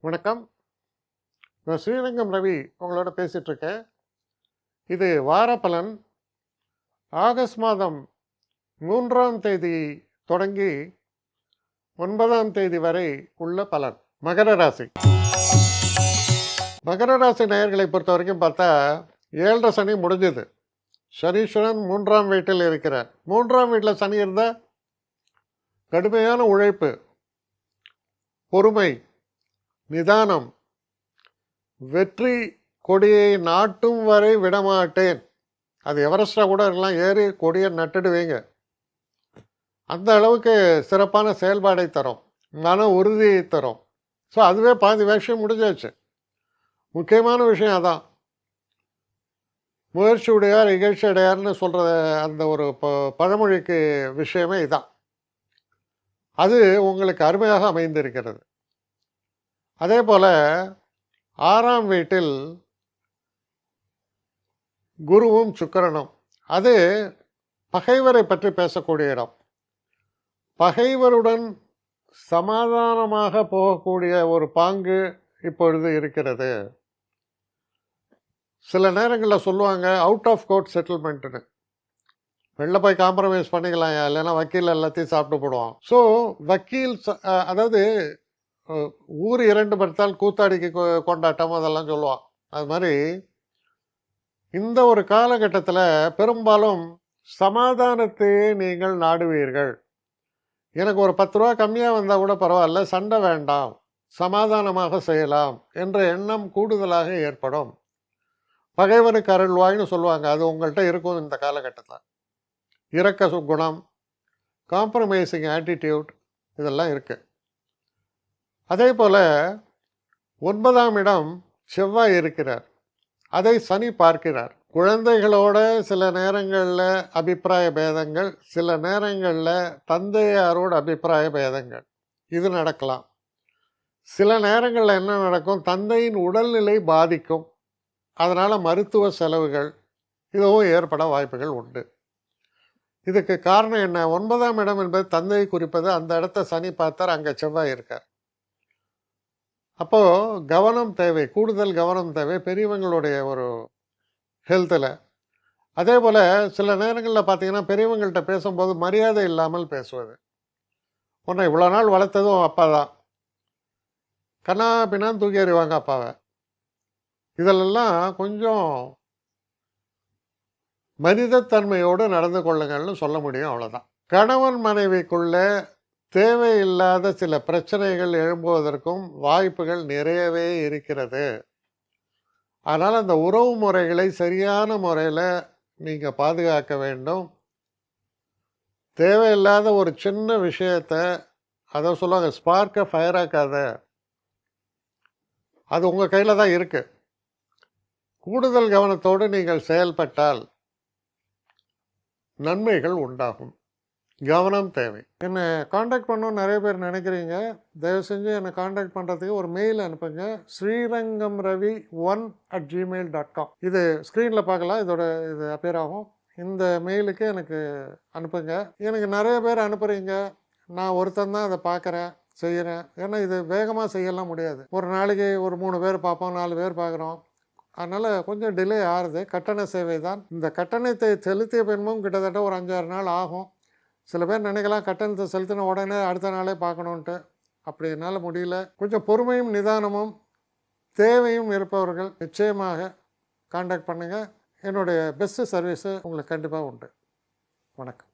வணக்கம். நான் ஸ்ரீரங்கம் ரவி உங்களோட பேசிட்டு இருக்கேன். இது வாரப்பலன். ஆகஸ்ட் மாதம் 3ஆம் தேதி தொடங்கி 9ஆம் தேதி வரை உள்ள பலன். மகர ராசி. மகர ராசி நேயர்களை பொறுத்த வரைக்கும் பார்த்தா 7.5 சனி முடிஞ்சது. சனீஸ்வரன் 3ஆம் வீட்டில் இருக்கிறார். 3ஆம் வீட்டில் சனி இருந்தால் கடுமையான உழைப்பு, பொறுமை, நிதானம், வெற்றி கொடியை நாட்டும் வரை விடமாட்டேன். அது எவரெஸ்டாக கூட இருக்கலாம், ஏறி கொடியை நட்டுடுவீங்க. அந்த அளவுக்கு சிறப்பான செயல்பாடை தரும், மன உறுதியை தரும். ஸோ அதுவே பாதி விஷயம் முடிஞ்சாச்சு. முக்கியமான விஷயம் அதான். முயற்சி உடையார் இகழ்ச்சி அடையார்னு சொல்கிற அந்த ஒரு பழமொழிக்கு விஷயமே இதான். அது உங்களுக்கு அருமையாக அமைந்திருக்கிறது. அதே போல் 6ஆம் வீட்டில் குருவும் சுக்கிரனும். அது பகைவரை பற்றி பேசக்கூடிய இடம். பகைவருடன் சமாதானமாக போகக்கூடிய ஒரு பாங்கு இப்பொழுது இருக்கிறது. சில நேரங்களில் சொல்லுவாங்க அவுட் ஆஃப் கோர்ட் செட்டில்மெண்ட்டுன்னு. வெளில போய் காம்ப்ரமைஸ் பண்ணிக்கலாம், இல்லைன்னா வக்கீல் எல்லாத்தையும் சாப்பிட்டு போடுவான். ஸோ வக்கீல் அதாவது ஊர் 2 படுத்தால் கூத்தாடிக்கு கொண்டாட்டம் அதெல்லாம் சொல்லுவான். அது மாதிரி இந்த ஒரு காலகட்டத்தில் பெரும்பாலும் சமாதானத்தையே நீங்கள் நாடுவீர்கள். எனக்கு ஒரு 10 ரூபா கம்மியாக வந்தால் கூட பரவாயில்ல, சண்டை வேண்டாம், சமாதானமாக செய்யலாம் என்ற எண்ணம் கூடுதலாக ஏற்படும். பகைவனுக்கு அருள்வாய்னு சொல்லுவாங்க. அது உங்கள்கிட்ட இருக்கும் இந்த காலகட்டத்தில். இரக்க குணம், காம்ப்ரமைசிங் ஆட்டிடியூட், இதெல்லாம் இருக்குது. அதே போல் 9ஆம் இடம் செவ்வாய் இருக்கிறார். அதை சனி பார்க்கிறார். குழந்தைகளோட சில நேரங்களில் அபிப்பிராய பேதங்கள், சில நேரங்களில் தந்தையாரோட அபிப்பிராய பேதங்கள், இது நடக்கலாம். சில நேரங்களில் என்ன நடக்கும், தந்தையின் உடல்நிலை பாதிக்கும். அதனால் மருத்துவ செலவுகள் இதுவும் ஏற்பட வாய்ப்புகள் உண்டு. இதுக்கு காரணம் என்ன? 9ஆம் இடம் என்பது தந்தையை குறிப்பது. அந்த இடத்த சனி பார்த்தார், அங்கே செவ்வாய் இருக்கார். அப்போது கவனம் தேவை, கூடுதல் கவனம் தேவை பெரியவங்களுடைய ஒரு ஹெல்த்தில். அதே போல் சில நேரங்களில் பார்த்தீங்கன்னா பெரியவங்கள்ட்ட பேசும்போது மரியாதை இல்லாமல் பேசுவது. உன்னை இவ்வளோ நாள் வளர்த்ததும் அப்பா தான், கண்ணா பின்னான்னு தூக்கி எறிவாங்க அப்பாவை. இதிலெல்லாம் கொஞ்சம் மனிதத்தன்மையோடு நடந்து கொள்ளுங்கள்னு சொல்ல முடியும், அவ்வளோதான். கணவன் மனைவிக்குள்ளே தேவையில்லாத சில பிரச்சனைகள் எழும்புவதற்கும் வாய்ப்புகள் நிறையவே இருக்கிறது. அதனால் அந்த உறவு முறைகளை சரியான முறையில் நீங்கள் பாதுகாக்க வேண்டும். தேவையில்லாத ஒரு சின்ன விஷயத்தை, அதை சொல்லுவாங்க ஸ்பார்க்கை ஃபயர் ஆக்காத, அது உங்கள் கையில் தான் இருக்குது. கூடுதல் கவனத்தோடு நீங்கள் செயல்பட்டால் நன்மைகள் உண்டாகும். கவனம் தேவை. என்னை காண்டாக்ட் பண்ணணும்னு நிறைய பேர் நினைக்கிறீங்க. தயவு செஞ்சு என்னை காண்டாக்ட் பண்ணுறதுக்கு ஒரு மெயில் அனுப்புங்க. srirangamravi1@gmail.com. இது ஸ்க்ரீனில் பார்க்கலாம், இது அப்பியர் ஆகும். இந்த மெயிலுக்கு எனக்கு அனுப்புங்க. எனக்கு நிறைய பேர் அனுப்புகிறீங்க, நான் ஒருத்தன் தான் அதை பார்க்குறேன், செய்கிறேன். ஏன்னா இது வேகமாக செய்யலாம் முடியாது. ஒரு நாளைக்கு ஒரு 3 பேர் பார்ப்போம், 4 பேர் பார்க்குறோம். அதனால் கொஞ்சம் டிலே ஆகுது. கட்டண சேவை தான். இந்த கட்டணத்தை செலுத்திய பின்பும் கிட்டத்தட்ட ஒரு 5-6 நாள் ஆகும். சில பேர் நினைக்கலாம் கட்டணத்தை செலுத்தின உடனே அடுத்த நாளே பார்க்கணுன்ட்டு. அப்படி என்னால் முடியல. கொஞ்சம் பொறுமையும் நிதானமும் தேவையும் இருப்பவர்கள் நிச்சயமாக காண்டாக்ட் பண்ணுங்கள். என்னுடைய பெஸ்ட்டு சர்வீஸு உங்களுக்கு கண்டிப்பாக உண்டு. வணக்கம்.